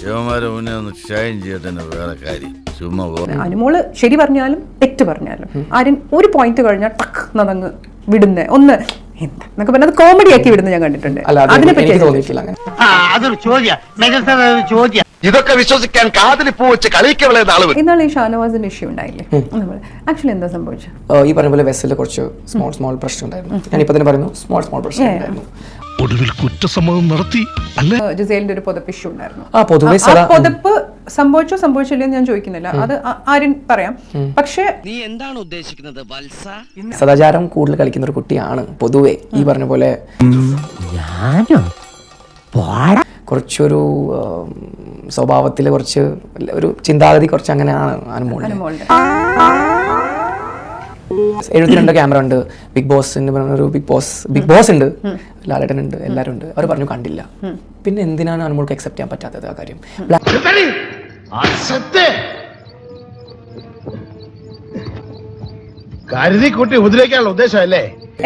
യുവമാരെ മുന്നേ ഒന്ന് ഷൈൻ ചെയ്തിട്ട് വേറെ കാര്യം ചുമ്മാ അനുമോള് ശരി പറഞ്ഞാലും തെറ്റ് പറഞ്ഞാലും ആരും ഒരു പോയിന്റ് കഴിഞ്ഞാൽ ടക്ക് നന്നങ്ങ് വിടുന്നേ ഒന്ന് എന്താ എന്നൊക്കെ പറഞ്ഞത് കോമഡി ആക്കി വിടുന്ന ഞാൻ കണ്ടിട്ടുണ്ട്. ഇതൊക്കെ വിശ്വസിക്കാൻ കാതിൽ പൂ വെച്ച് കളിക്കവളെ ഇന്നാണ് ഈ ഷാനവാസിന്റെ ഇഷ്യൂ ഉണ്ടായില്ലേ? ആക്ച്വലി എന്താ സംഭവിച്ചത്? ഈ പറഞ്ഞ പോലെ വെസലിൽ കുറച്ച് സ്മോൾ പ്രശ്നം ഉണ്ടായിരുന്നു. ഞാനിപ്പോ തന്നെ പറയുന്നു സ്മോൾ പ്രശ്നം ഉണ്ടായിരുന്നു. ഒടുവിൽ കുറ്റസമ്മതം നടത്തി ജിസേലിന്റെ ഒരു പൊതപ്പ് ഇഷ്യൂ ഉണ്ടായിരുന്നു. പൊതപ്പ് സംഭവിച്ചില്ലേ ഞാൻ ചോദിക്കുന്നില്ല, അത് ആരും പറയാം. പക്ഷേ നീ എന്താണ് ഉദ്ദേശിക്കുന്നത് വത്സ? സദാചാരം കൂടുതൽ കളിക്കുന്ന ഒരു കുട്ടിയാണ് പൊതുവെ. ഈ പറഞ്ഞ പോലെ കുറച്ചൊരു സ്വഭാവത്തിൽ കുറച്ച് ഒരു ചിന്താഗതി കുറച്ച് അങ്ങനെയാണ് അനുമോളുടെ. 72 ക്യാമറ ഉണ്ട്, ബിഗ് ബോസിന്റെ ഒരു ബിഗ് ബോസ് ഉണ്ട്, ലാലേട്ടൻ ഉണ്ട്, എല്ലാവരും ഉണ്ട്. അവർ പറഞ്ഞു കണ്ടില്ല. പിന്നെ എന്തിനാണ് അനുമോൾക്ക് അക്സെപ്റ്റ് ചെയ്യാൻ പറ്റാത്തത് ആ കാര്യം?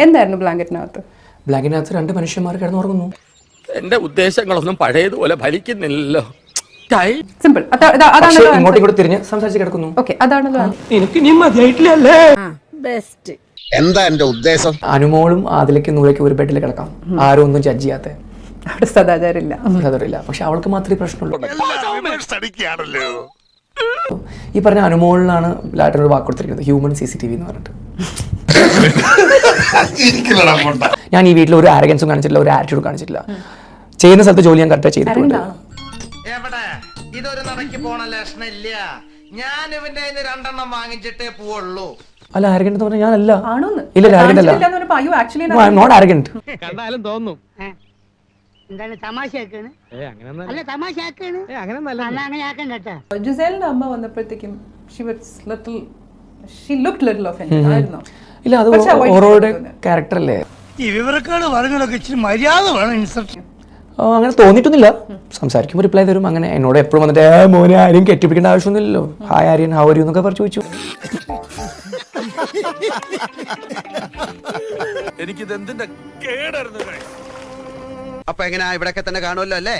എന്തായിരുന്നു ബ്ലാങ്കറ്റിനകത്ത്? 2 മനുഷ്യന്മാർ കിടന്നുറങ്ങുന്നു. എന്റെ ഉദ്ദേശങ്ങളൊന്നും പഴയതുപോലെ ഫലിക്കുന്നില്ലല്ലോ. സിമ്പിൾ. ഇങ്ങോട്ടും തിരിഞ്ഞ് സംസാരിച്ച് കിടക്കുന്നു. എന്താ എന്റെ ഉദ്ദേശം? അനുമോളും അതിലേക്ക് നൂലേക്ക് ഒരു ബെഡിൽ കിടക്കാം, ആരും ഒന്നും ജഡ്ജ് ചെയ്യാത്ത. അവിടെ സദാചാരമില്ല. പക്ഷെ അവൾക്ക് മാത്രമേ പ്രശ്നമുള്ളൂ. ഈ പറഞ്ഞ അനുമോളിലാണ് ലാറ്റനോട് വാക്ക് കൊടുത്തിരിക്കുന്നത്, ഹ്യൂമൻ CCTV എന്ന് പറഞ്ഞിട്ട്. ഞാൻ ഈ വീട്ടിൽ ഒരു ആരഗൻസും കാണിച്ചിട്ടില്ല, ഒരു ആറ്റിറ്റ്യൂഡ് കാണിച്ചിട്ടില്ല. ചെയ്യുന്ന സ്ഥലത്ത് ജോലി ഞാൻ കറക്റ്റ് ചെയ്തിട്ടുണ്ട്. ഇതൊരു നടക്കി പോണ ലക്ഷണില്ല. ഞാൻ ഇവന്റെ 2 വാങ്ങിച്ചിട്ടേ പോവുള്ളൂ. അല്ല, ആരഗന്റ് എന്ന് പറഞ്ഞാൽ ഞാനല്ല. ഇല്ല, ആരഗന്റ് അല്ല. I am not arrogant. കണ്ടാലും തോന്നും ജിസേലിന്റെ അമ്മ വന്നപ്പോഴത്തേക്കും ഇല്ല, അത് ഓരോരുടെ ക്യാരക്ടർ അല്ലേ. ഈ വിവരക്കാട് പറഞ്ഞതൊക്കെ ഇച്ചിരി മര്യാദ വേണം. അങ്ങനെ തോന്നിയിട്ടൊന്നുമില്ല. സംസാരിക്കുമ്പോൾ റിപ്ലൈ തരും. അങ്ങനെ എന്നോട് എപ്പോഴും വന്നിട്ട് മോനെ ആരും കെട്ടിപ്പിടിക്കേണ്ട ആവശ്യമൊന്നുമില്ലല്ലോ, hi Aryan, how are you എന്നൊക്കെ പറഞ്ഞു ചോദിച്ചു. എനിക്കിത് എന്തിന്റെ കേടായിരുന്നു. അപ്പൊ എങ്ങനെയാ ഇവിടെയൊക്കെ തന്നെ കാണുമല്ലോ അല്ലേ?